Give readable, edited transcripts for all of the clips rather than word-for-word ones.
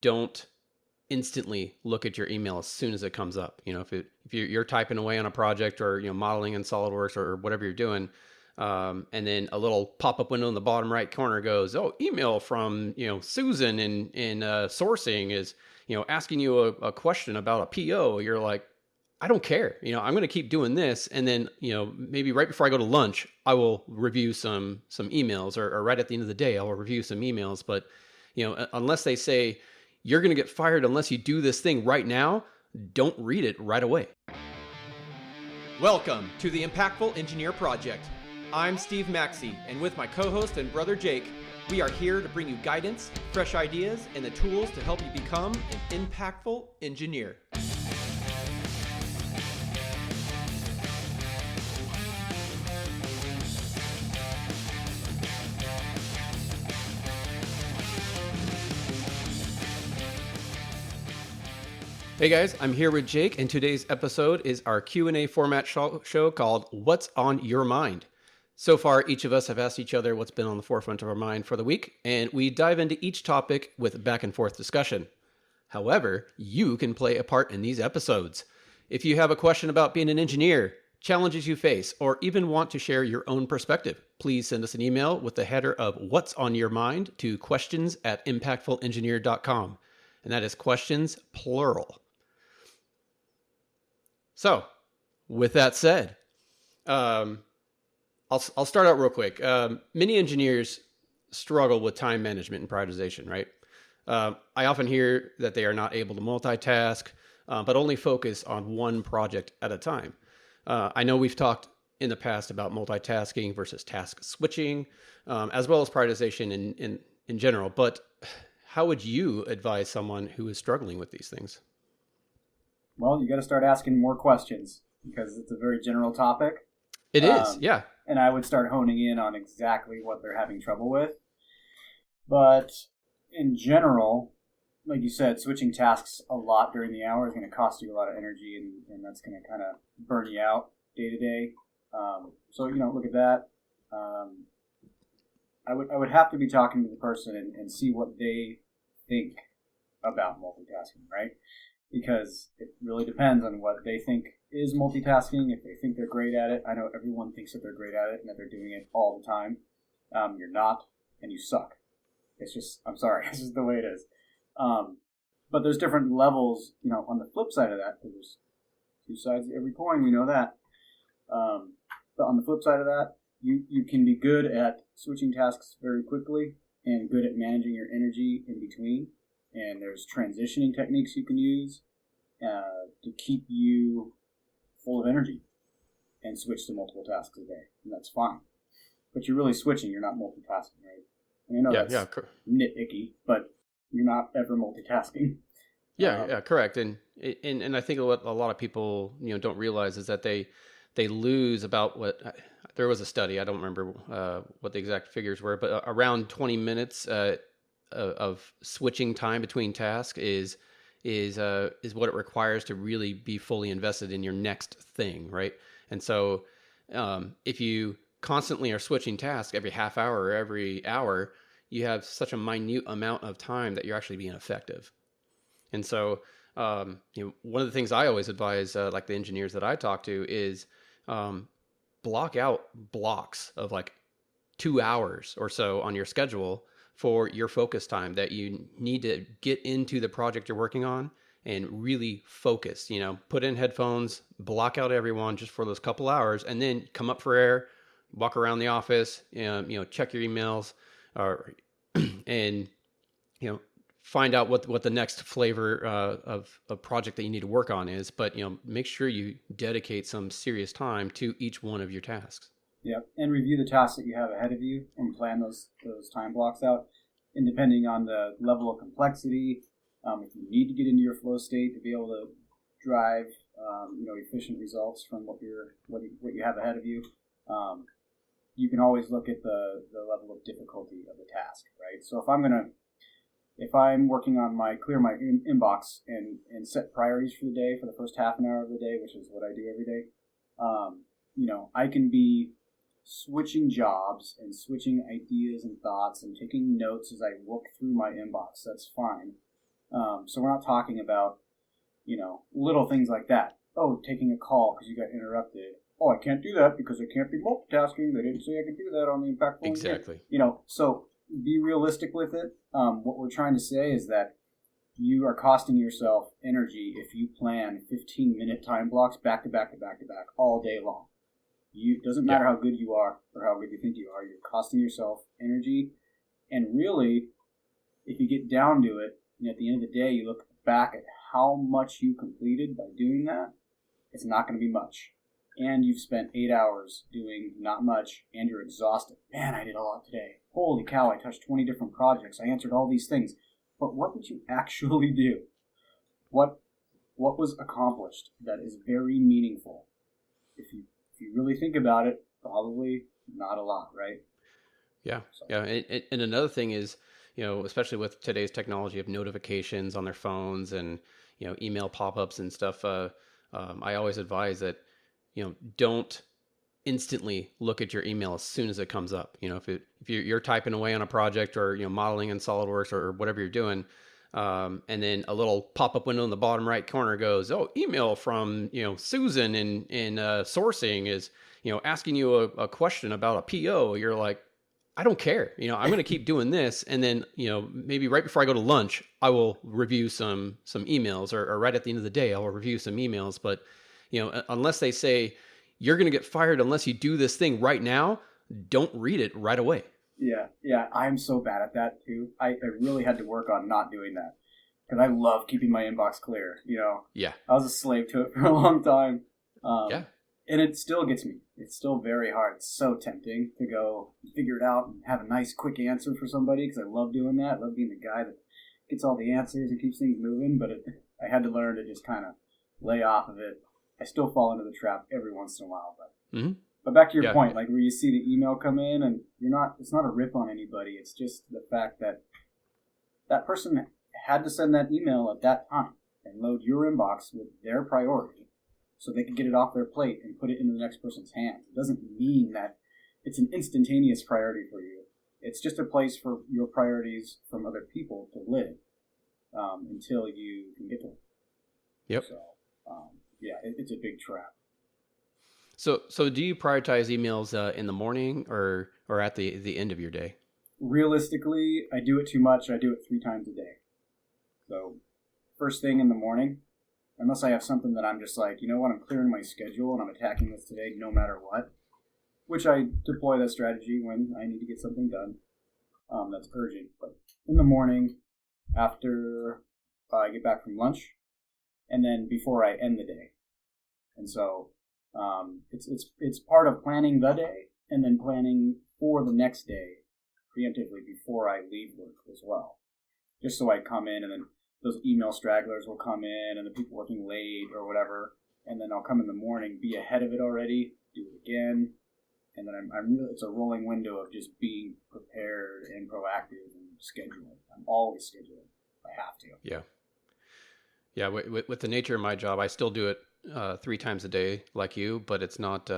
don't instantly look at your email as soon as it comes up. If you're typing away on a project or modeling in SolidWorks or whatever you're doing, and then a little pop-up window in the bottom right corner goes, "Oh, email from Susan in sourcing is asking you a question about a PO." You're like, I don't care. I'm going to keep doing this, and then maybe right before I go to lunch, I will review some emails, or right at the end of the day, I will review some emails. But unless they say you're going to get fired unless you do this thing right now, don't read it right away. Welcome to the Impactful Engineer Project. I'm Steve Maxey, and with my co-host and brother Jake, we are here to bring you guidance, fresh ideas, and the tools to help you become an impactful engineer. Hey guys, I'm here with Jake, and today's episode is our Q&A format show called What's on Your Mind? So far, each of us have asked each other what's been on the forefront of our mind for the week, and we dive into each topic with back and forth discussion. However, you can play a part in these episodes. If you have a question about being an engineer, challenges you face, or even want to share your own perspective, please send us an email with the header of What's on Your Mind to questions@impactfulengineer.com. And that is questions, plural. So, with that said, I'll start out real quick. Many engineers struggle with time management and prioritization, right? I often hear that they are not able to multitask, but only focus on one project at a time. I know we've talked in the past about multitasking versus task switching, as well as prioritization in general. But how would you advise someone who is struggling with these things? Well, you got to start asking more questions because it's a very general topic. It is, yeah. And I would start honing in on exactly what they're having trouble with. But in general, like you said, switching tasks a lot during the hour is going to cost you a lot of energy, and that's going to kind of burn you out day to day. So, look at that. I would have to be talking to the person and see what they think about multitasking, right? Because it really depends on what they think is multitasking. If they think they're great at it, I know everyone thinks that they're great at it and that they're doing it all the time. You're not, and you suck. It's just, I'm sorry, this is the way it is. But there's different levels, on the flip side of that, because there's two sides to every coin, we know that. But on the flip side of that, you can be good at switching tasks very quickly and good at managing your energy in between. And there's transitioning techniques you can use to keep you full of energy and switch to multiple tasks a day. And that's fine. But you're really switching. You're not multitasking, right? And I know that's nitpicky, but you're not ever multitasking. Yeah, correct. And I think what a lot of people don't realize is that they lose about there was a study, I don't remember what the exact figures were, but around 20 minutes of switching time between tasks is what it requires to really be fully invested in your next thing, right? And so if you constantly are switching tasks every half hour or every hour, you have such a minute amount of time that you're actually being effective. And so one of the things I always advise like the engineers that I talk to is block out blocks of like 2 hours or so on your schedule for your focus time that you need to get into the project you're working on and really focus. Put in headphones, block out everyone just for those couple hours, and then come up for air, walk around the office, check your emails, and find out what the next flavor of a project that you need to work on is. But make sure you dedicate some serious time to each one of your tasks. Yeah, and review the tasks that you have ahead of you and plan those time blocks out. And depending on the level of complexity, if you need to get into your flow state to be able to drive, efficient results from what you have ahead of you, you can always look at the level of difficulty of the task, right? So if I'm working on clear my inbox and set priorities for the day for the first half an hour of the day, which is what I do every day, I can be switching jobs and switching ideas and thoughts and taking notes as I look through my inbox. That's fine. So we're not talking about, little things like that. Oh, taking a call because you got interrupted. Oh, I can't do that because I can't be multitasking. They didn't say I could do that on the impactful engagement. Exactly. So be realistic with it. What we're trying to say is that you are costing yourself energy if you plan 15-minute time blocks back to back to back to back all day long. It doesn't matter how good you are or how good you think you are. You're costing yourself energy. And really, if you get down to it, at the end of the day, you look back at how much you completed by doing that, it's not going to be much. And you've spent 8 hours doing not much, and you're exhausted. Man, I did a lot today. Holy cow, I touched 20 different projects. I answered all these things. But what did you actually do? What was accomplished that is very meaningful? If you really think about it, probably not a lot, right? Yeah. So. Yeah. And another thing is, especially with today's technology of notifications on their phones and, email pop-ups and stuff, I always advise that, don't instantly look at your email as soon as it comes up. If you're typing away on a project or, modeling in SolidWorks or whatever you're doing, and then a little pop-up window in the bottom right corner goes, oh, email from, Susan in sourcing is, asking you a question about a PO. You're like, I don't care. I'm going to keep doing this. And then, maybe right before I go to lunch, I will review some emails or right at the end of the day, I will review some emails. But, unless they say you're going to get fired unless you do this thing right now, don't read it right away. Yeah. I'm so bad at that too. I really had to work on not doing that because I love keeping my inbox clear. Yeah. I was a slave to it for a long time. Yeah. And it still gets me. It's still very hard. It's so tempting to go figure it out and have a nice, quick answer for somebody because I love doing that. I love being the guy that gets all the answers and keeps things moving. But I had to learn to just kind of lay off of it. I still fall into the trap every once in a while. But back to your point, like where you see the email come in and it's not a rip on anybody. It's just the fact that that person had to send that email at that time and load your inbox with their priority, so they can get it off their plate and put it into the next person's hands. It doesn't mean that it's an instantaneous priority for you. It's just a place for your priorities from other people to live until you can get to them. Yep. So, it's a big trap. So do you prioritize emails in the morning or at the end of your day? Realistically, I do it too much. I do it 3 times a day. So first thing in the morning, unless I have something that I'm just like, I'm clearing my schedule and I'm attacking this today no matter what, which I deploy that strategy when I need to get something done that's urgent. But in the morning, after I get back from lunch, and then before I end the day. And so it's part of planning the day and then planning for the next day preemptively before I leave work as well. Just so I come in and then those email stragglers will come in and the people working late or whatever, and then I'll come in the morning, be ahead of it already, do it again, and then I'm really, it's a rolling window of just being prepared and proactive and scheduling. I'm always scheduling. I have to. Yeah. Yeah. With the nature of my job, I still do it 3 times a day like you, but it's not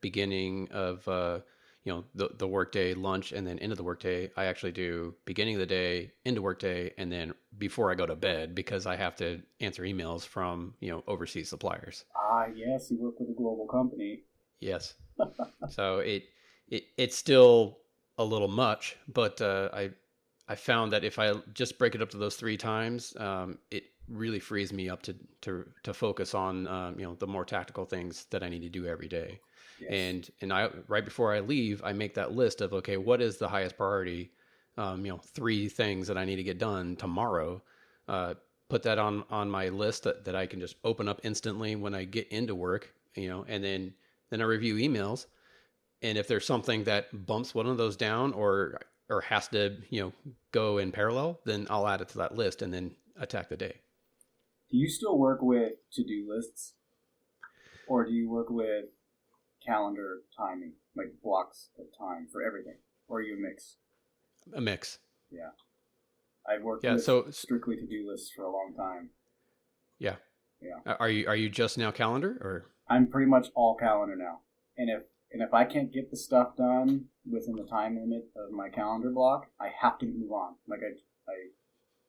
beginning of the workday, lunch, and then into the workday. I actually do beginning of the day, into workday, and then before I go to bed because I have to answer emails from overseas suppliers. Yes, you work with a global company. Yes. So it's still a little much, but I found that if I just break it up to those 3 times, it really frees me up to focus on the more tactical things that I need to do every day. Yes. And I right before I leave, I make that list of, okay, what is the highest priority? 3 things that I need to get done tomorrow. Put that on my list that I can just open up instantly when I get into work. And then I review emails. And if there's something that bumps one of those down or has to go in parallel, then I'll add it to that list and then attack the day. Do you still work with to-do lists, or do you work with calendar timing, like blocks of time for everything, or are you a mix? A mix. Yeah, I've worked with strictly to-do lists for a long time. Yeah. Are you just now calendar, or? I'm pretty much all calendar now, and if I can't get the stuff done within the time limit of my calendar block, I have to move on. Like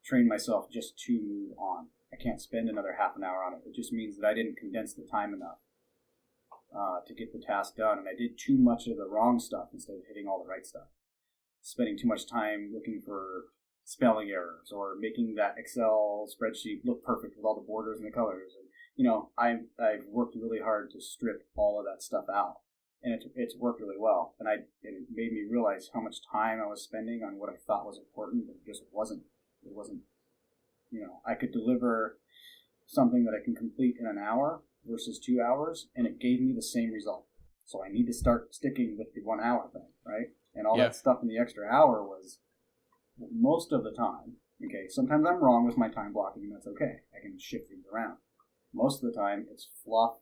train myself just to move on. I can't spend another half an hour on it. It just means that I didn't condense the time enough to get the task done, and I did too much of the wrong stuff instead of hitting all the right stuff. Spending too much time looking for spelling errors or making that Excel spreadsheet look perfect with all the borders and the colors. And I've worked really hard to strip all of that stuff out, and it's worked really well. And it made me realize how much time I was spending on what I thought was important, but it just wasn't. It wasn't. I could deliver something that I can complete in an hour versus 2 hours, and it gave me the same result. So I need to start sticking with the 1 hour thing, right? And all that stuff in the extra hour was most of the time. Okay, sometimes I'm wrong with my time blocking, and that's okay. I can shift things around. Most of the time, it's fluff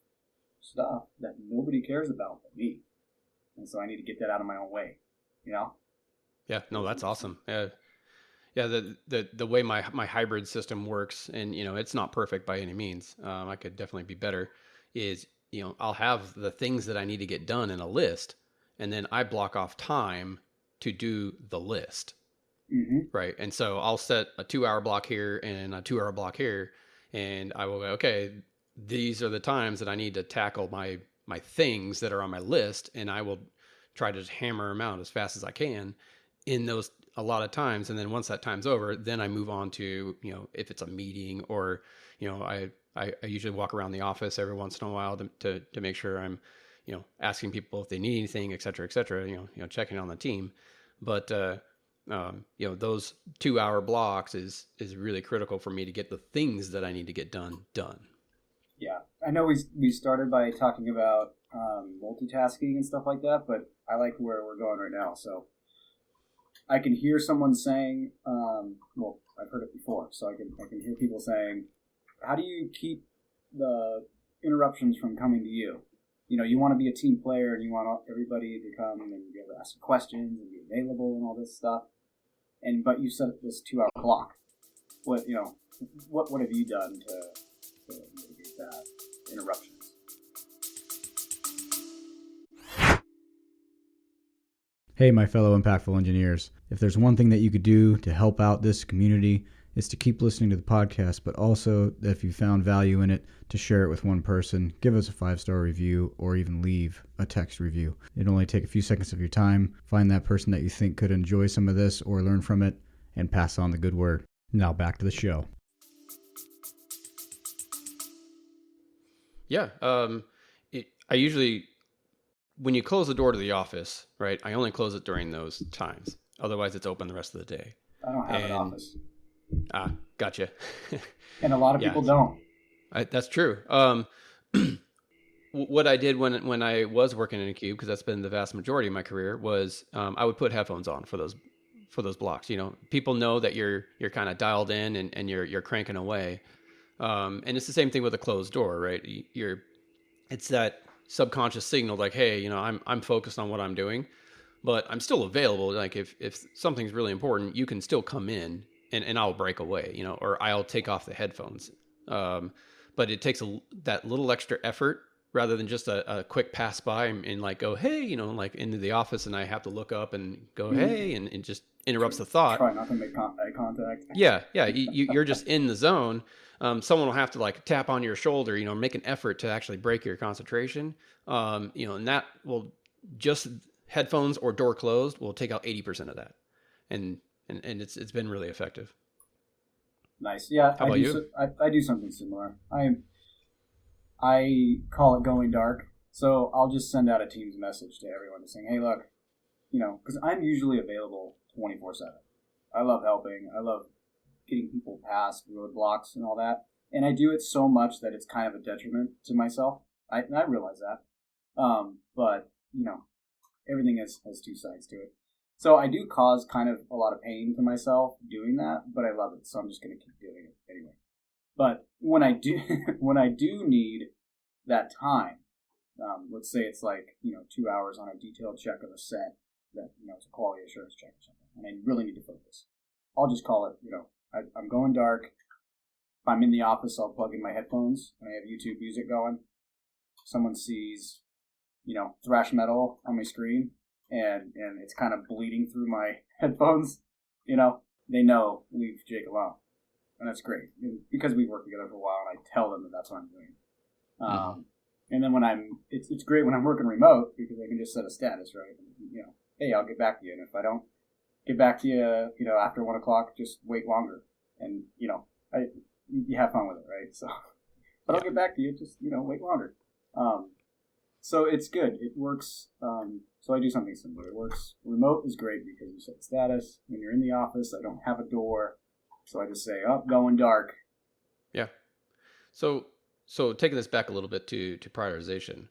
stuff that nobody cares about but me. And so I need to get that out of my own way, Yeah, no, that's awesome. Yeah, the way my hybrid system works, and it's not perfect by any means. I could definitely be better. Is I'll have the things that I need to get done in a list, and then I block off time to do the list. Mm-hmm. Right, and so I'll set a 2-hour block here and a 2-hour block here, and I will go, okay, these are the times that I need to tackle my things that are on my list, and I will try to just hammer them out as fast as I can in those a lot of times. And then once that time's over, then I move on to, if it's a meeting or, I usually walk around the office every once in a while to make sure I'm, asking people if they need anything, et cetera, checking on the team. But, those 2-hour blocks is really critical for me to get the things that I need to get done. Yeah. I know we started by talking about multitasking and stuff like that, but I like where we're going right now. So I can hear someone saying, I've heard it before, so I can hear people saying, how do you keep the interruptions from coming to you? You want to be a team player and you want everybody to come and be able to ask questions and be available and all this stuff. But you set this 2-hour block. What have you done to mitigate that interruptions? Hey, my fellow impactful engineers. If there's one thing that you could do to help out this community, it's to keep listening to the podcast, but also, if you found value in it, to share it with one person, give us a 5-star review, or even leave a text review. It'll only take a few seconds of your time. Find that person that you think could enjoy some of this or learn from it, and pass on the good word. Now back to the show. Yeah. I usually, when you close the door to the office, right, I only close it during those times. Otherwise, it's open the rest of the day. I don't have an office. Gotcha. And a lot of people don't. That's true. What I did when I was working in a cube, because that's been the vast majority of my career, was I would put headphones on for those blocks. People know that you're kind of dialed in and you're cranking away. And it's the same thing with a closed door, right? It's that subconscious signal, like, hey, I'm focused on what I'm doing, but I'm still available. Like if something's really important, you can still come in and I'll break away, or I'll take off the headphones. But it takes that little extra effort rather than just a quick pass by and like go, hey, like into the office, and I have to look up and go, hey, and it just interrupts the thought. Try not to make eye contact. Yeah. You're just in the zone. Someone will have to like tap on your shoulder, make an effort to actually break your concentration. And that will just headphones or door closed will take out 80% of that. And it's been really effective. Nice. Yeah. How about you? I do something similar. I call it going dark. So I'll just send out a Teams message to everyone saying, hey, look, because I'm usually available 24/7. I love helping. I love getting people past roadblocks and all that. And I do it so much that it's kind of a detriment to myself. I realize that. But, everything has two sides to it. So I do cause kind of a lot of pain to myself doing that, but I love it. So I'm just going to keep doing it anyway. But when I do need that time, let's say it's like, 2 hours on a detailed check of a set that, it's a quality assurance check or something, and I really need to focus. I'll just call it, I'm going dark. If I'm in the office, I'll plug in my headphones and I have YouTube music going. Someone sees, thrash metal on my screen and it's kind of bleeding through my headphones, they know, leave Jake alone. and that's great because we work together for a while, and I tell them that that's what I'm doing. Mm-hmm. And then when it's great when I'm working remote because I can just set a status, right? You know, hey, I'll get back to you, and if I don't get back to you, you know, after 1 o'clock, just wait longer, and you know, you have fun with it, right? So, but I'll get back to you, just you know, wait longer. So it's good. It works. So I do something similar. It works. Remote is great because you set the status. When you're in the office, I don't have a door, so I just say, "Oh, going dark." Yeah. So taking this back a little bit to prioritization,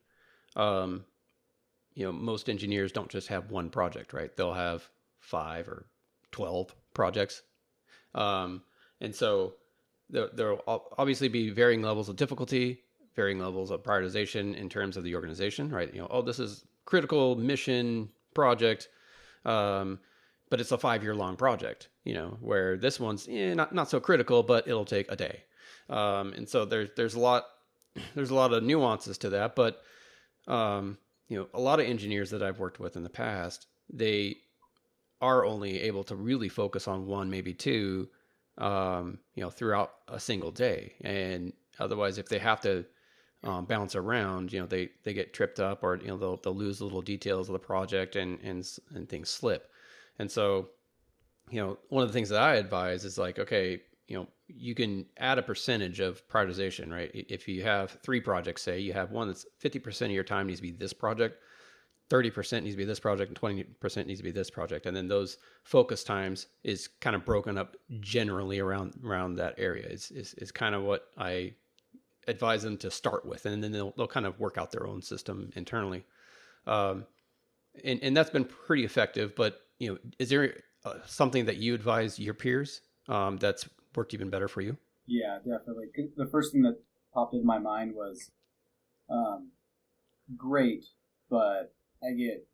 you know, most engineers don't just have one project, right? They'll have 5 or 12 projects, and so there'll obviously be varying levels of difficulty, varying levels of prioritization in terms of the organization, right? You know, oh, this is critical mission project, but it's a 5-year long project, you know, where this one's not so critical, but it'll take a day. And so there's a lot of nuances to that, but you know, a lot of engineers that I've worked with in the past, they are only able to really focus on one, maybe two, you know, throughout a single day. And otherwise, if they have to bounce around, you know, they get tripped up, or you know, they'll lose little details of the project, and things slip. And so, you know, one of the things that I advise is like, okay, you know, you can add a percentage of prioritization, right? If you have 3 projects, say you have one that's 50% of your time needs to be this project, 30% needs to be this project, and 20% needs to be this project. And then those focus times is kind of broken up generally around that area. Is kind of what I advise them to start with, and then they'll kind of work out their own system internally. And that's been pretty effective. But you know, is there something that you advise your peers that's worked even better for you? Yeah, definitely. The first thing that popped into my mind was, great, but I get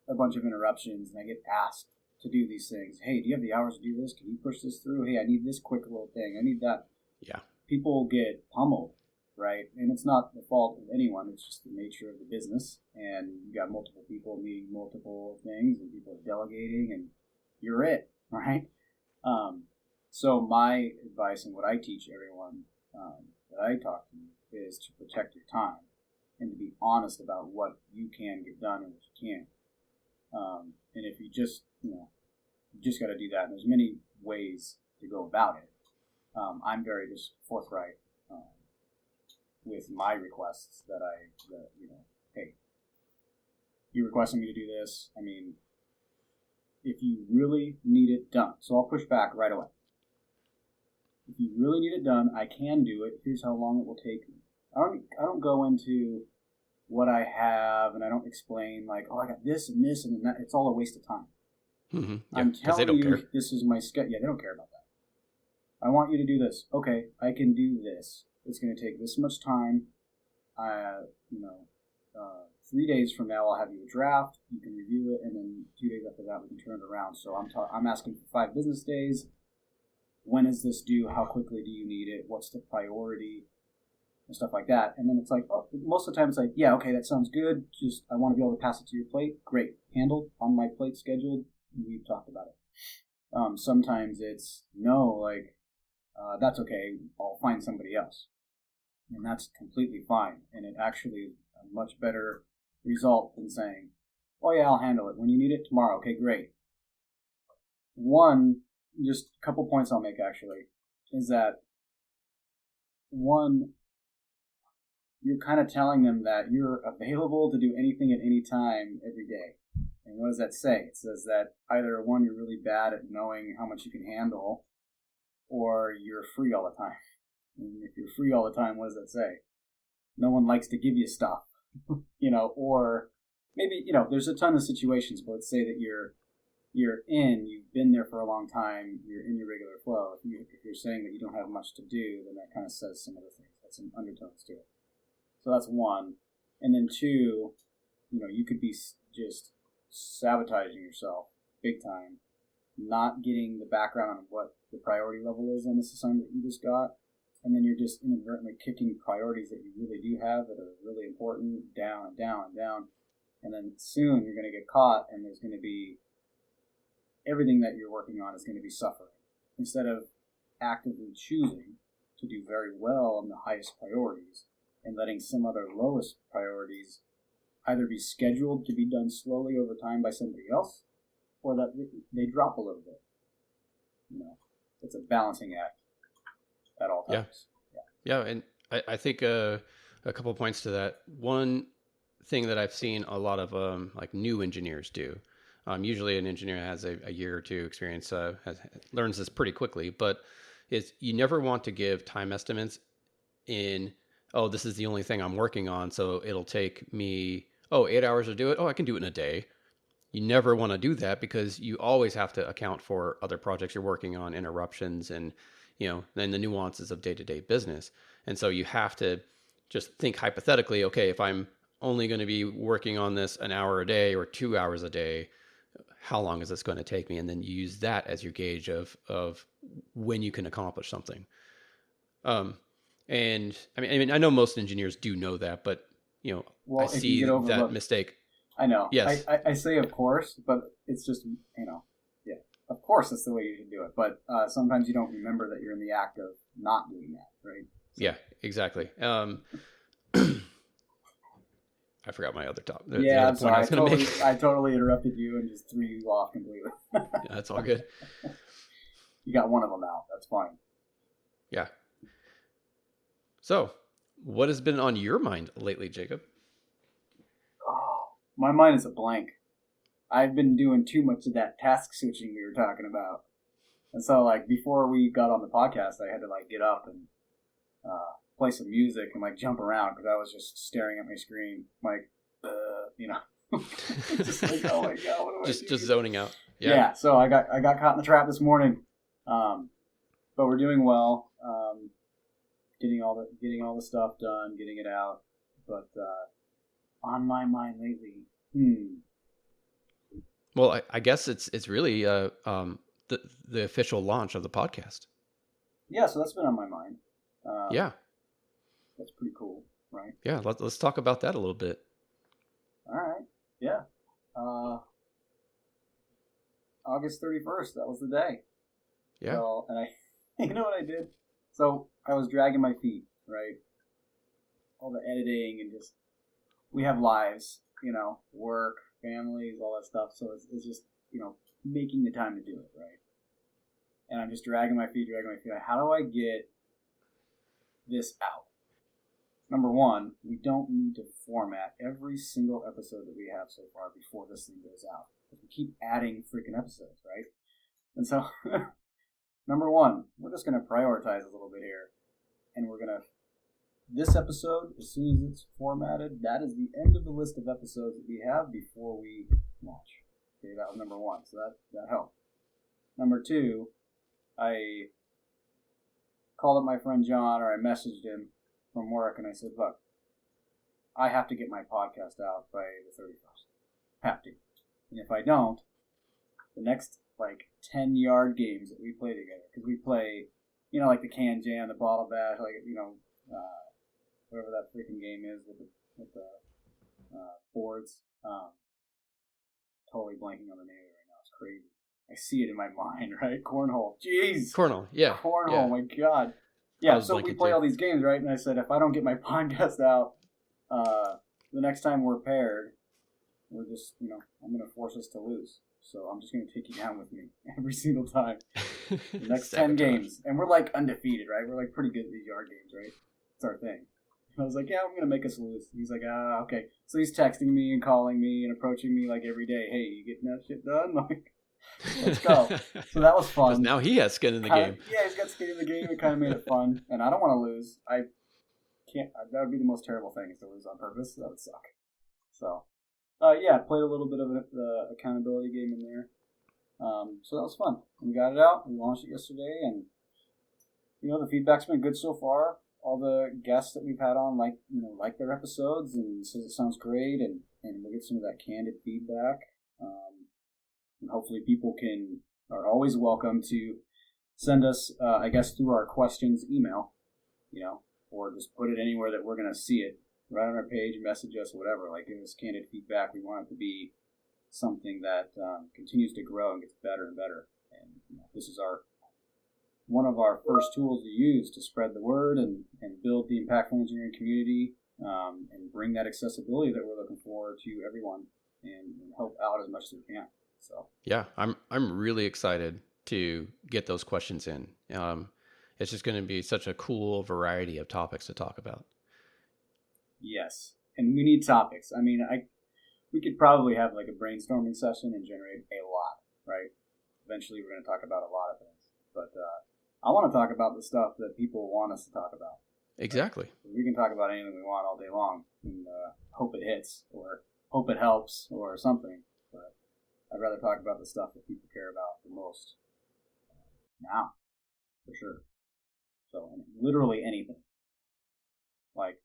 a bunch of interruptions, and I get asked to do these things. Hey, do you have the hours to do this? Can you push this through? Hey, I need this quick little thing. I need that. Yeah. People get pummeled, right? And it's not the fault of anyone. It's just the nature of the business. And you got multiple people needing multiple things, and people are delegating, and you're it, right? So my advice and what I teach everyone that I talk to is to protect your time and to be honest about what you can get done and what you can't. And if you just, you know, you just got to do that. And there's many ways to go about it. I'm very just forthright with my requests that you know, hey, you're requesting me to do this. I mean, if you really need it done, so I'll push back right away. If you really need it done, I can do it. Here's how long it will take me. I don't go into what I have, and I don't explain like, oh, I got this and this and that. It's all a waste of time. Mm-hmm. Yeah, I'm telling they don't you, care. this is my schedule. Yeah, they don't care about that. I want you to do this. Okay, I can do this. It's going to take this much time. You know, 3 days from now, I'll have you a draft. You can review it, and then 2 days after that, we can turn it around. So I'm asking for 5 business days. When is this due? How quickly do you need it? What's the priority? And stuff like that. And then it's like, oh, most of the time it's like, yeah, okay, that sounds good. Just, I want to be able to pass it to your plate. Great. Handled, on my plate, scheduled. We've talked about it. Sometimes it's, no, like, that's okay. I'll find somebody else. And that's completely fine. And it actually is a much better result than saying, oh yeah, I'll handle it. When you need it tomorrow. Okay, great. One, just a couple points I'll make actually, is that one, you're kind of telling them that you're available to do anything at any time every day. And what does that say? It says that either one, you're really bad at knowing how much you can handle, or you're free all the time. And if you're free all the time, what does that say? No one likes to give you stuff, you know, or maybe, you know, there's a ton of situations, but let's say that you've been there for a long time, you're in your regular flow. If you're saying that you don't have much to do, then that kind of says some other things. That's some undertones to it. So that's one. And then two, you know, you could be just sabotaging yourself big time, not getting the background on what the priority level is on this assignment that you just got. And then you're just inadvertently kicking priorities that you really do have that are really important down and down and down. And then soon you're going to get caught, and there's going to be everything that you're working on is going to be suffering. Instead of actively choosing to do very well on the highest priorities and letting some other lowest priorities either be scheduled to be done slowly over time by somebody else, or that they drop a little bit. It's a balancing act at all times. Yeah, and I think a couple points to that. One thing that I've seen a lot of like new engineers do. Usually, an engineer has a year or two experience, learns this pretty quickly. But is you never want to give time estimates in. Oh, this is the only thing I'm working on, so it'll take me 8 hours to do it. Oh, I can do it in a day. You never want to do that because you always have to account for other projects you're working on, interruptions, and then the nuances of day-to-day business. And so you have to just think hypothetically, okay, if I'm only going to be working on this an hour a day or 2 hours a day, how long is this going to take me? And then you use that as your gauge of when you can accomplish something. And I mean, I know most engineers do know that, but I see that mistake. I know. Yes. I say of course, but it's just, yeah, of course that's the way you should do it. But sometimes you don't remember that you're in the act of not doing that, right? So. Yeah, exactly. I forgot my other top. I'm sorry. I totally interrupted you and just threw you off completely. Yeah, that's all good. You got one of them out. That's fine. Yeah. So, what has been on your mind lately, Jacob? My mind is a blank. I've been doing too much of that task switching we were talking about. And so, before we got on the podcast, I had to, get up and play some music and, jump around because I was just staring at my screen, just like, oh my God, what do I do? Just zoning out. Yeah, so I got caught in the trap this morning. But we're doing well. Getting all the stuff done, getting it out. But on my mind lately, Well, I guess it's really the official launch of the podcast. Yeah, so that's been on my mind. Yeah, that's pretty cool, right? Yeah, let's talk about that a little bit. All right. Yeah. August 31st. That was the day. Yeah. So, and you know what I did? So I was dragging my feet, right? All the editing and just, we have lives, work, families, all that stuff. So it's just, making the time to do it, right? And I'm just dragging my feet. How do I get this out? Number one, we don't need to format every single episode that we have so far before this thing goes out. Because we keep adding freaking episodes, right? And so, number one, we're just going to prioritize a little bit here. And we're going to, this episode, as soon as it's formatted, that is the end of the list of episodes that we have before we launch. Okay, that was number one, so that helped. Number two, I called up my friend John, or I messaged him from work, and I said, look, I have to get my podcast out by the 31st. Have to. And if I don't, the next, 10-yard games that we play together, because we play, the can jam, the bottle bash, whatever that freaking game is with the boards. Totally blanking on the name of it right now. It's crazy. I see it in my mind, right? Cornhole. Jeez. Cornhole, yeah. Cornhole, yeah. my God. Yeah, so we play all these games, right? And I said, if I don't get my podcast out the next time we're paired, we're just, I'm going to force us to lose. So I'm just going to take you down with me every single time. The next 10 games. And we're, undefeated, right? We're, pretty good at these yard games, right? It's our thing. And I was like, yeah, I'm going to make us lose. He's like, okay. So he's texting me and calling me and approaching me, every day. Hey, you getting that shit done? Let's go. So that was fun. Now he has skin in the game. Yeah, he's got skin in the game. It kind of made it fun. And I don't want to lose. I can't. That would be the most terrible thing, is to lose on purpose. That would suck. So, played a little bit of the accountability game in there. So that was fun. We got it out. We launched it yesterday. And, the feedback's been good so far. All the guests that we've had on like their episodes and says it sounds great. And we'll get some of that candid feedback. And hopefully people are always welcome to send us, through our questions email, or just put it anywhere that we're going to see it, right on our page, message us, whatever, give us candid feedback. We want it to be something that continues to grow and gets better and better. And this is one of our first tools to use to spread the word and build the impactful engineering community, and bring that accessibility that we're looking for to everyone, and help out as much as we can. So yeah, I'm really excited to get those questions in. It's just going to be such a cool variety of topics to talk about. yes, and we need topics. I mean, we could probably have like a brainstorming session and generate a lot, right? Eventually, we're going to talk about a lot of things, but I want to talk about the stuff that people want us to talk about. Exactly. Right? We can talk about anything we want all day long, and hope it hits, or hope it helps, or something. But I'd rather talk about the stuff that people care about the most now, for sure. So, literally anything. Like,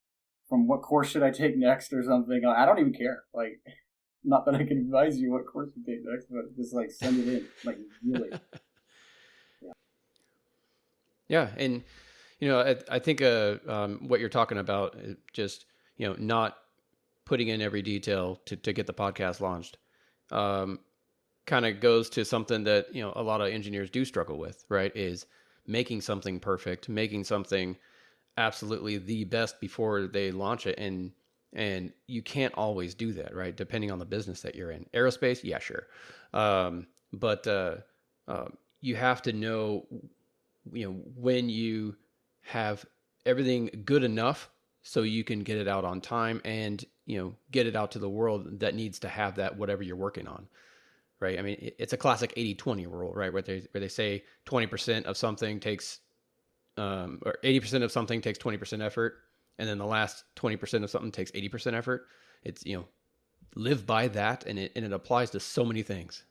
from what course should I take next or something? I don't even care. Like, not that I can advise you what course to take next, but just like send it in. Like, really. Yeah, and I think what you're talking about is just not putting in every detail to get the podcast launched. Kind of goes to something that a lot of engineers do struggle with, right? Is making something perfect, making something absolutely the best before they launch it, and you can't always do that, right? Depending on the business that you're in. Aerospace, yeah, sure, but you have to know when you have everything good enough so you can get it out on time and get it out to the world that needs to have that, whatever you're working on, right? I mean, it's a classic 80-20 rule, right? Where they say 20% of something takes or 80% of something takes 20% effort, and then the last 20% of something takes 80% effort. It's live by that, and it applies to so many things.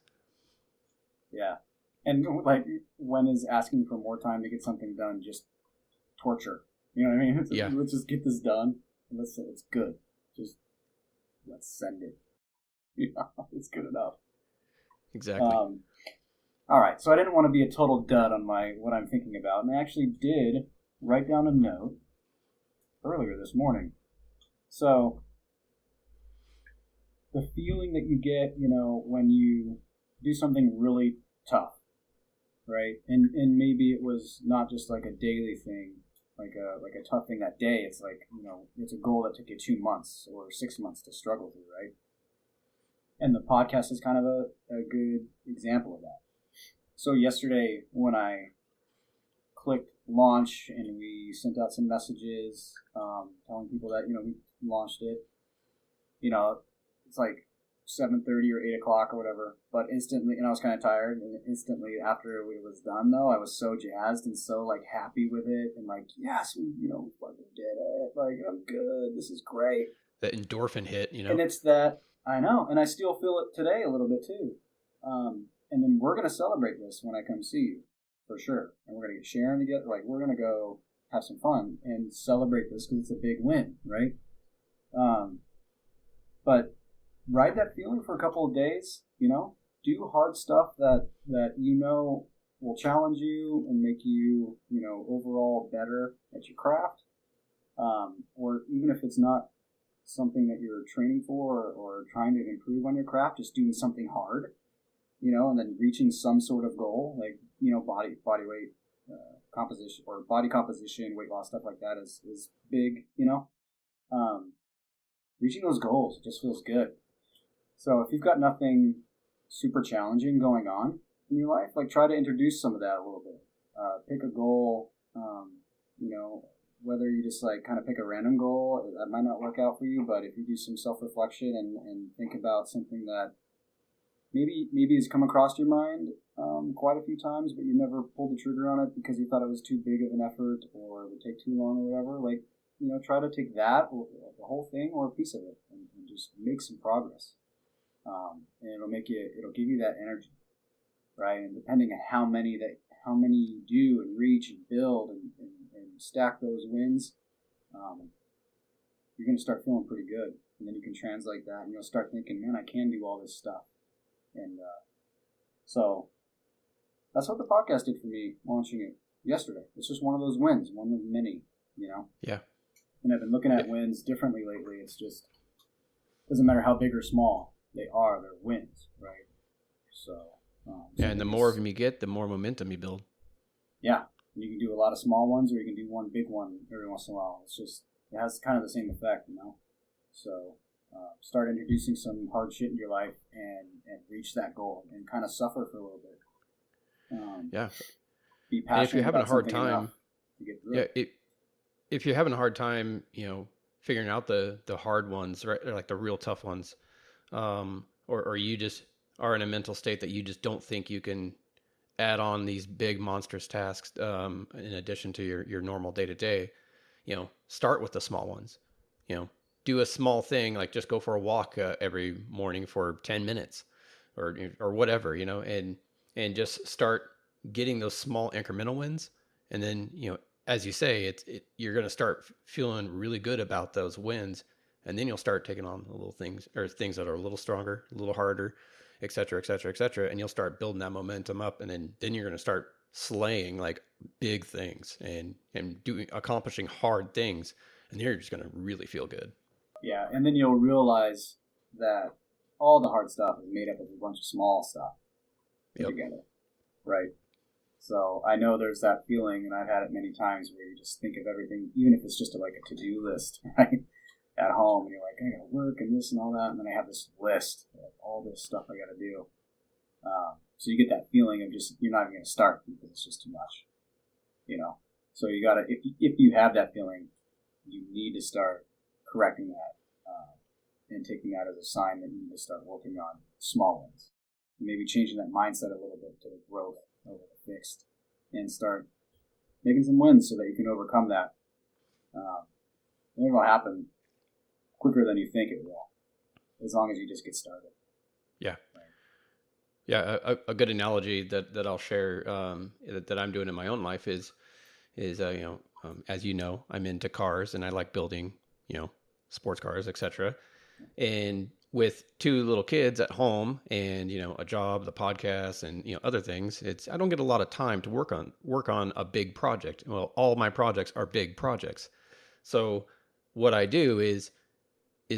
Yeah. And like, when is asking for more time to get something done just torture? You know what I mean? Yeah. Let's just get this done. Let's say it's good. Just let's send it. It's good enough. Exactly. All right. So I didn't want to be a total dud on what I'm thinking about, and I actually did write down a note earlier this morning. So the feeling that you get, when you do something really tough, right? And maybe it was not just like a daily thing, like a tough thing that day. It's like, it's a goal that took you 2 months or 6 months to struggle through, right? And the podcast is kind of a good example of that. So yesterday when I clicked launch and we sent out some messages telling people that, we launched it, it's like 7:30 or 8 o'clock or whatever, but instantly, and I was kind of tired, and instantly after it was done, though, I was so jazzed and so like happy with it, and like, yes, we fucking did it, like, I'm good, this is great. That endorphin hit, And it's that, I know, and I still feel it today a little bit too. And then we're going to celebrate this when I come see you, for sure, and we're going to get Sharon together, like, we're going to go have some fun and celebrate this because it's a big win, right? But ride that feeling for a couple of days, do hard stuff that will challenge you and make you, overall better at your craft. Or even if it's not something that you're training for or trying to improve on your craft, just doing something hard, and then reaching some sort of goal, like, body weight composition or body composition, weight loss, stuff like that is big, reaching those goals, it just feels good. So if you've got nothing super challenging going on in your life, like, try to introduce some of that a little bit. Pick a goal, whether you just like kind of pick a random goal, that might not work out for you, but if you do some self-reflection and think about something that maybe has come across your mind quite a few times, but you never pulled the trigger on it because you thought it was too big of an effort or it would take too long or whatever, like, try to take that, or the whole thing, or a piece of it, and just make some progress. And it'll give you that energy, right? And depending on how many you do and reach and build and stack those wins, you're going to start feeling pretty good. And then you can translate that, and you'll start thinking, man, I can do all this stuff. And so that's what the podcast did for me, launching it yesterday. It's just one of those wins, one of many, Yeah. And I've been looking at wins differently lately. It's just, doesn't matter how big or small they're wins, right? So, and the more of them you get, the more momentum you build. Yeah, You can do a lot of small ones, or you can do one big one every once in a while. It has kind of the same effect, So start introducing some hard shit in your life and reach that goal and kind of suffer for a little bit. Yeah. Be passionate. And if you're having a hard time, to get through it. If you're having a hard time, figuring out the hard ones, right, or like the real tough ones, or you just are in a mental state that you just don't think you can add on these big monstrous tasks in addition to your normal day to day, start with the small ones. Do a small thing, like just go for a walk every morning for 10 minutes or whatever, and just start getting those small incremental wins. And then, as you say, you're going to start feeling really good about those wins. And then you'll start taking on the little things, or things that are a little stronger, a little harder, et cetera, et cetera, et cetera. And you'll start building that momentum up. And then you're going to start slaying like big things and accomplishing hard things. And you're just going to really feel good. Yeah. And then you'll realize that all the hard stuff is made up of a bunch of small stuff together. Right. So I know there's that feeling, and I've had it many times, where you just think of everything, even if it's just like a to-do list, right? At home, and you're like, I gotta work and this and all that, and then I have this list of all this stuff I gotta do. So you get that feeling of just, you're not even gonna start because it's just too much, So you gotta, if you have that feeling, you need to start correcting that and taking that as a sign that you need to start working on small ones. Maybe changing that mindset a little bit to the growth over the fixed, and start making some wins so that you can overcome that. And it will happen quicker than you think it will, as long as you just get started. Yeah. Right. Yeah. A good analogy that I'll share that I'm doing in my own life is as you know, I'm into cars and I like building, sports cars, etc. And with two little kids at home and, a job, the podcast and, other things, I don't get a lot of time to work on a big project. Well, all my projects are big projects. So what I do is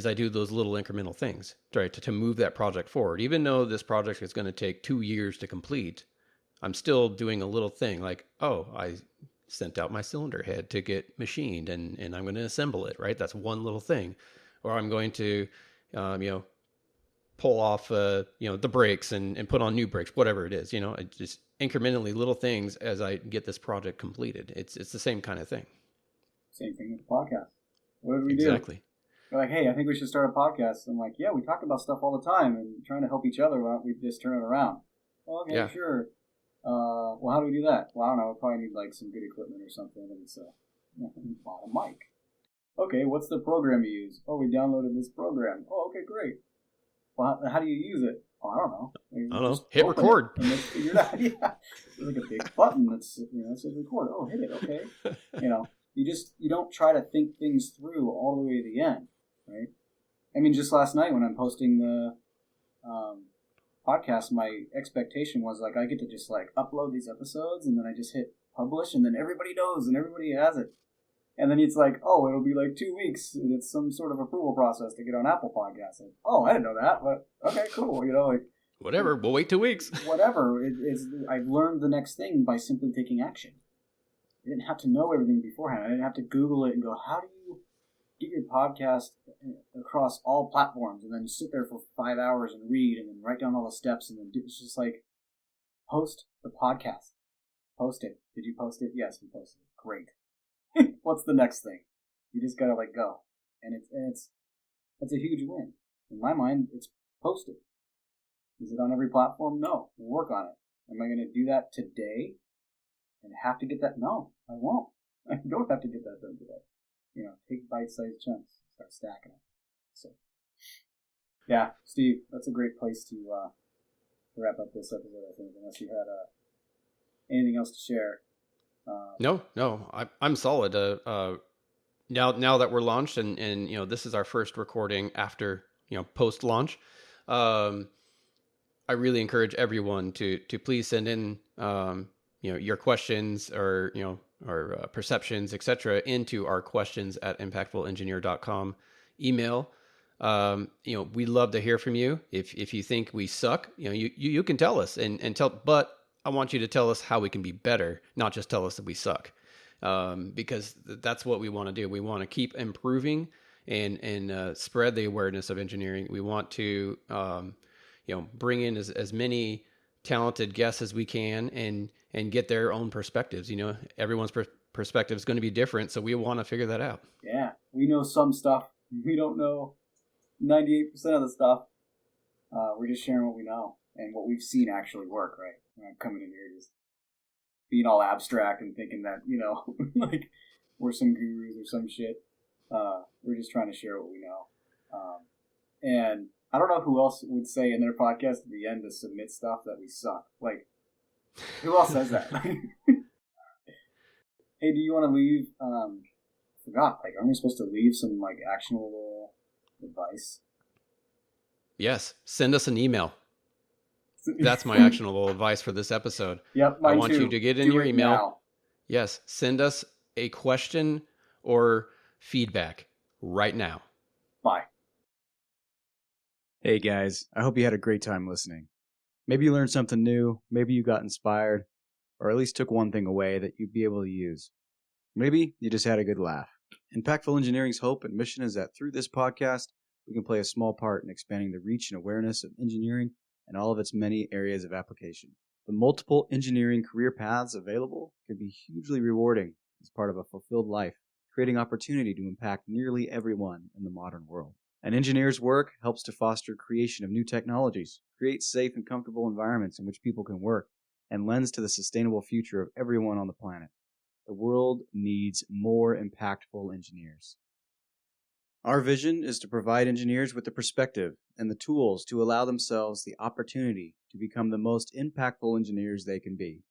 I do those little incremental things, right, to move that project forward. Even though this project is going to take 2 years to complete, I'm still doing a little thing like, I sent out my cylinder head to get machined and I'm going to assemble it, right? That's one little thing. Or I'm going to, pull off, the brakes and put on new brakes, whatever it is, just incrementally little things as I get this project completed. It's the same kind of thing. Same thing with the podcast. What did we do? Exactly. We're like, hey, I think we should start a podcast. I'm like, yeah, we talk about stuff all the time and trying to help each other. Why don't we just turn it around? Well, okay, yeah. Sure. Well, how do we do that? Well, I don't know. We'll probably need like some good equipment or something. And so, we bought a mic. Okay, what's the program you use? Oh, we downloaded this program. Oh, okay, great. Well, how do you use it? Oh, I don't know. I don't know. Hit record. And let's figure it out. Yeah. There's like a big button that's, it says record. Oh, hit it. Okay. You don't try to think things through all the way to the end, right? I mean, just last night when I'm posting the podcast, my expectation was like I get to just like upload these episodes and then I just hit publish and then everybody knows and everybody has it. And then it's like, oh, it'll be like 2 weeks and it's some sort of approval process to get on Apple Podcasts. Like, oh, I didn't know that, but okay, cool. Whatever, we'll wait 2 weeks. Whatever. I've learned the next thing by simply taking action. I didn't have to know everything beforehand. I didn't have to Google it and go, how do you get your podcast across all platforms and then sit there for 5 hours and read and then write down all the steps and then it's just like, post the podcast. Post it. Did you post it? Yes, we posted it. Great. What's the next thing? You just gotta let go. And it's a huge win. In my mind, it's posted. Is it on every platform? No. We'll work on it. Am I gonna do that today? And have to get that? No, I won't. I don't have to get that done today. Take bite-sized chunks, start stacking it. So, yeah, Steve, that's a great place to wrap up this episode, I think, unless you had anything else to share. No, I'm solid. Now that we're launched and this is our first recording after, post-launch, I really encourage everyone to please send in, your questions or perceptions, etc., into our questions@impactfulengineer.com email. We love to hear from you. If you think we suck, you can tell us and tell, but I want you to tell us how we can be better, not just tell us that we suck. Because that's what we want to do. We want to keep improving and spread the awareness of engineering. We want to, bring in as many talented guests as we can and get their own perspectives. Everyone's perspective is going to be different, so we want to figure that out. Yeah, we know some stuff. We don't know 98% of the stuff. We're just sharing what we know and what we've seen actually work, right? We're not coming in here just being all abstract and thinking that, like we're some gurus or some shit. We're just trying to share what we know. And I don't know who else would say in their podcast at the end to submit stuff that we suck. Like, who else says that? Hey, do you want to leave? I forgot. Like, aren't we supposed to leave some like actionable advice? Yes, send us an email. That's my actionable advice for this episode. Yep, mine I want too. you to get in your email. Now. Yes, send us a question or feedback right now. Bye. Hey guys, I hope you had a great time listening. Maybe you learned something new, maybe you got inspired, or at least took one thing away that you'd be able to use. Maybe you just had a good laugh. Impactful Engineering's hope and mission is that through this podcast, we can play a small part in expanding the reach and awareness of engineering and all of its many areas of application. The multiple engineering career paths available can be hugely rewarding as part of a fulfilled life, creating opportunity to impact nearly everyone in the modern world. An engineer's work helps to foster creation of new technologies, create safe and comfortable environments in which people can work, and lends to the sustainable future of everyone on the planet. The world needs more impactful engineers. Our vision is to provide engineers with the perspective and the tools to allow themselves the opportunity to become the most impactful engineers they can be.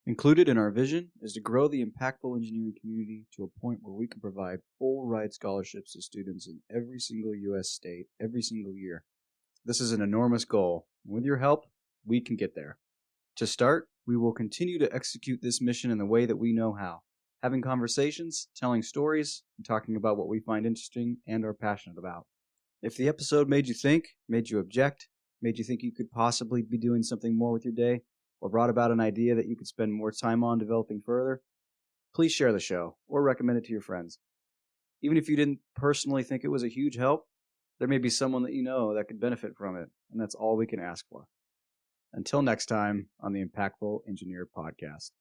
Included in our vision is to grow the impactful engineering community to a point where we can provide full ride scholarships to students in every single U.S. state every single year. This is an enormous goal, and with your help, we can get there. To start, we will continue to execute this mission in the way that we know how, having conversations, telling stories, and talking about what we find interesting and are passionate about. If the episode made you think, made you object, made you think you could possibly be doing something more with your day, or brought about an idea that you could spend more time on developing further, please share the show or recommend it to your friends. Even if you didn't personally think it was a huge help, there may be someone that you know that could benefit from it, and that's all we can ask for. Until next time on the Impactful Engineer Podcast.